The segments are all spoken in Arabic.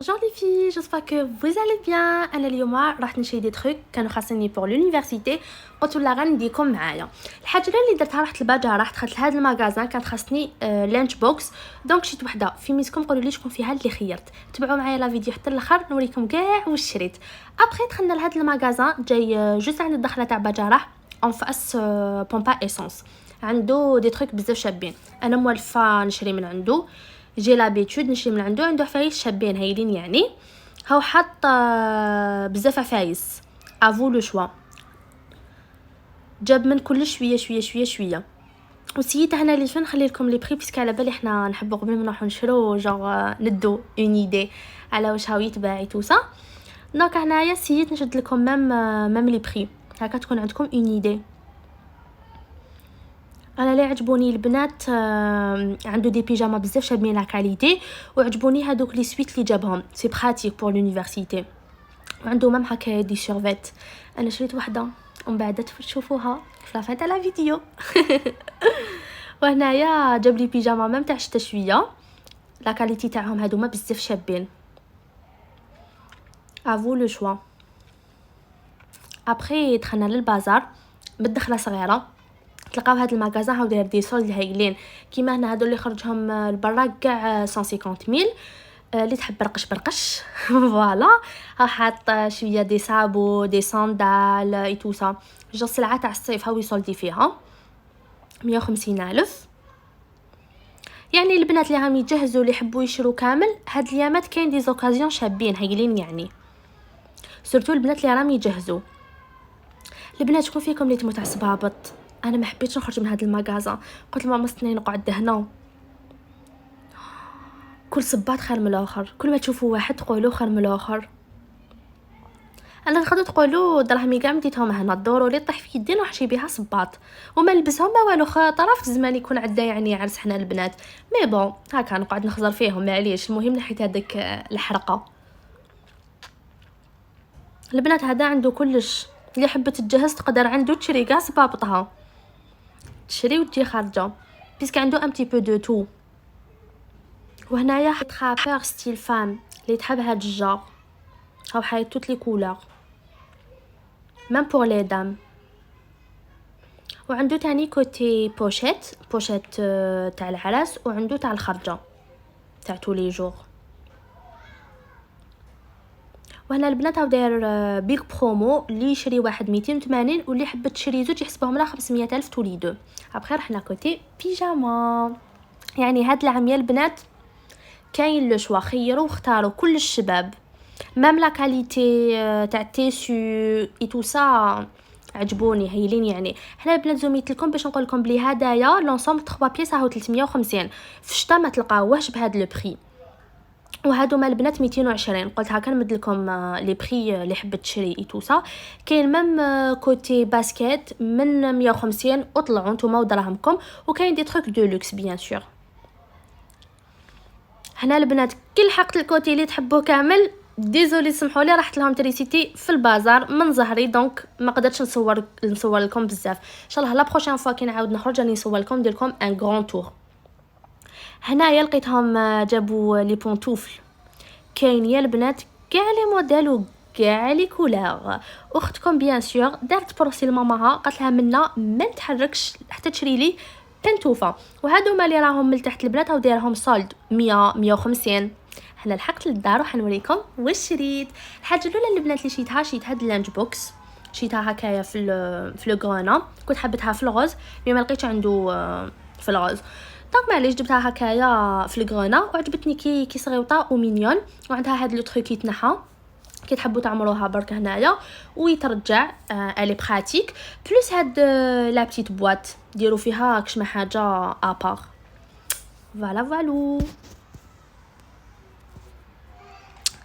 Bonjour les filles, j'espère que vous allez bien. انا اليوم راح نشري دي تروك كانوا خاصني بور لونيفرسيتي. قلت لها غنديكم معايا. الحاجه اللي درتها رحت للباجا، رحت دخلت لهذا المغازان كانت خاصني لانش بوكس، دونك شريت وحده في ميسكم. قولوا لي شكون فيها اللي خيرت. تبعوا معايا لا فيديو حتى الاخر نوريكم كاع واش شريت. ابري دخلنا لهذا المغازان جاي جوست عند الدخله تاع باجا اون فاس بومبا اسونس. عنده دي تروك بزاف شابين، انا موالفه نشري من عنده، جي لابيتود نشري من عنده عفايس شابين هايلين يعني. هاو حط بزاف عفايس افو لو شوا، جاب من كل شويه شويه شويه شويه. وسيت هنا لي نخلي لكم لي بري باسكو على بالي حنا نحبوا قبل ما نروحوا نشرو جوغ ندو اون ايدي على واش هاو يتباع تو سا. دونك هنايا سيت نشد لكم ميم لي بري هكا تكون عندكم اون ايدي. انا اللي عجبوني البنات عنده دي بيجاما بزاف شابين لا كاليتي، وعجبوني هذوك لي سويت اللي جابهم سي براتيك بور لونيفرسيتي. وعنده مام هكا دي سيرفيت. انا شريت وحده ومن بعد تشوفوها في لافان تاع لا فيديو. وهنايا جاب لي بيجاما مام تاع شتا شويه، لا كاليتي تاعهم هذوما بزاف شابين افو لو شوا. ابري دخلنا للبازار بالدخله صغيره، تلقاو هاد المغازان هاو داير دي سولد هايلين كيما هنا هادو اللي خرجهم لبرا كاع 150,000 اللي تحب برقش. فوالا ها حاط شويه دي صابو دي صندال اي تو سا. جو سلعه تاع الصيف هاو يسولدي فيها 150,000. يعني البنات اللي راهم يجهزوا اللي يحبوا يشرو كامل هاد اليامات كاين دي زوكازيون شابين هايلين يعني، سورتو البنات اللي راهم يجهزوا. البنات شكون فيكم اللي تموت على صبابط؟ انا ما حبيتش نخرج من هذا المغازا، قلت لماما استني نقعد هنا. كل صباط خير من الاخر، كل ما تشوفوا واحد تقولوا خير من الاخر. انا تقدروا تقولوا دراهمي كاع مديتهم هنا، الدورو لي طيح في يدي نحشي بها صباط وما نلبسهم ما والو. طرف زمان يكون عندنا يعني عرس حنا البنات، مي بون هكا نقعد نخزر فيهم معليش. المهم نحيت هذيك الحرقه. البنات هذا عنده كلش، اللي حبت تجهز تقدر عنده تشري كاع صبابطها، تشري وتجي خارجه بيسك عنده ان بتي بو دو تو. وهنايا حط خابير ستيل فام اللي تحب هاد الجار هاو حايط توت لي كولور ميم بور لي دام. وعنده تاني كوتي بوشيت تاع العرس، وعنده تاع الخرجه تاع تو لي جور. وهنا البنات هاو داير بيك برومو، اللي يشري واحد 280 واللي حبت تشري زوج يحسبهم لها 500,000 تولي دو. ابخي رحنا كوتي بيجاما. يعني هاد العام يا البنات كاين لو شوا، خيروا واختاروا كل الشباب مام لا كاليتي تاع تيسو اي تو سا عجبوني هايلين يعني. حنا البنات زوميت لكم باش نقول لكم بلي هدايا لونسومبل 3 بيس راهو 350، في الشتا ما تلقاوهش بهذا لو بري. وهادو مال البنات 220. قلت هكا نمد لكم لي بري اللي حبت تشري اي تو سا. كاين ميم كوتي باسكيت من 150 وطلعوا نتوما ودراهمكم، وكاين دي تروك دو لوكس بيان سور. هنا البنات كل حقت الكوتي اللي تحبوه كامل ديزولي سمحوا لي رحت لهم تريسيتي في البازار من ظهري، دونك ما قدرتش نصور لكم بزاف. ان شاء الله لا بروشين فوا كي نعاود نخرج راني نصور لكم ندير لكم ان غران تور. هنايا لقيتهم جابوا لي بونطوفل كاين يا البنات كاع لي موديل وكاع لي كولور. اختكم بيان سور دارت بروسي لماماها قالت لها منا ما نتحركش حتى تشري لي بنتوفه. وهادو ما اللي راهم من تحت البنات او دايرهم سولد 150. حنا لحقت للدار وحنوريكم واش شريت. الحاجه الاولى البنات اللي شريتها هاد اللانج بوكس، شريتها هكايا في لو غرانا. كنت حبيتها في الغوز مي ما لقيتش عنده في الغوز، دونك معليش جبتها هكايا في الغرانا وعجبتني كي صغيوطه ومينيون. وعندها هاد لو تروك يتنحى كي تحبوا تعمروها برك هنايا ويترجع الي براتيك. بلوس هاد لا بتيت بواط ديروا فيها كشما حاجه ابار. فوالا فالو.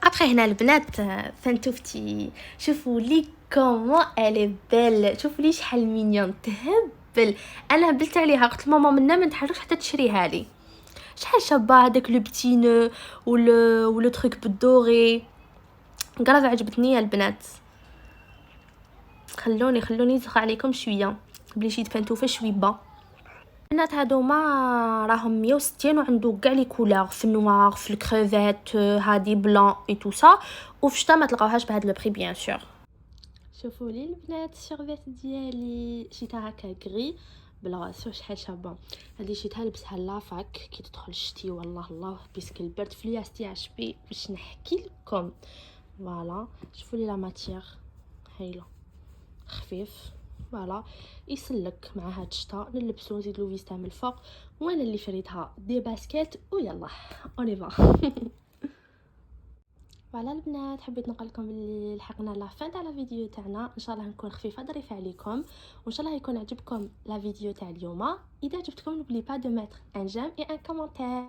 ابري هنا البنات فانتوفتي شوفوا لي كومون الي بيل، شوفوا لي شحال مينيون تهبل. انا هبلت عليها قلت ماما منا ما نتحركش حتى تشريها لي. شحال شابه هذاك لو بتين ولو تروك بالدوري قراف عجبتني يا البنات. خلوني نزخ عليكم شويه بلي شيت فانتوفه شويبه. البنات هادوما راهم 160 وعنده كاع لي كولور، في النوار، في الكريفات، هادي بلان اي تو سا. وفي الشتا ما تلقاوهاش بهاد لو بري بيان سور. شوفوا لي البنات الشربات ديالي شيتها هكا كري بالغاسو شحال شابه. هذه شيتها لبسها لافاك كي تدخل الشتي والله الله بيسك البرد في لياستي اش بي باش نحكي لكم. فوالا شوفوا لي لا ماتيير هايله خفيف. فوالا يسلك مع هاد الشتا نلبسو نزيدلو فيستا من الفوق. وانا اللي شريتها دي باسكيت ويلا اوني فا. فوالا البنات حبيت نقول لكم بلي لحقنا لا فين تاع لا فيديو تاعنا. ان شاء الله نكون خفيفه ظريفه عليكم وان شاء الله يكون عجبكم لا فيديو تاع اليوم. اذا عجبتكم n'oubliez pas de mettre un j'aime et un commentaire.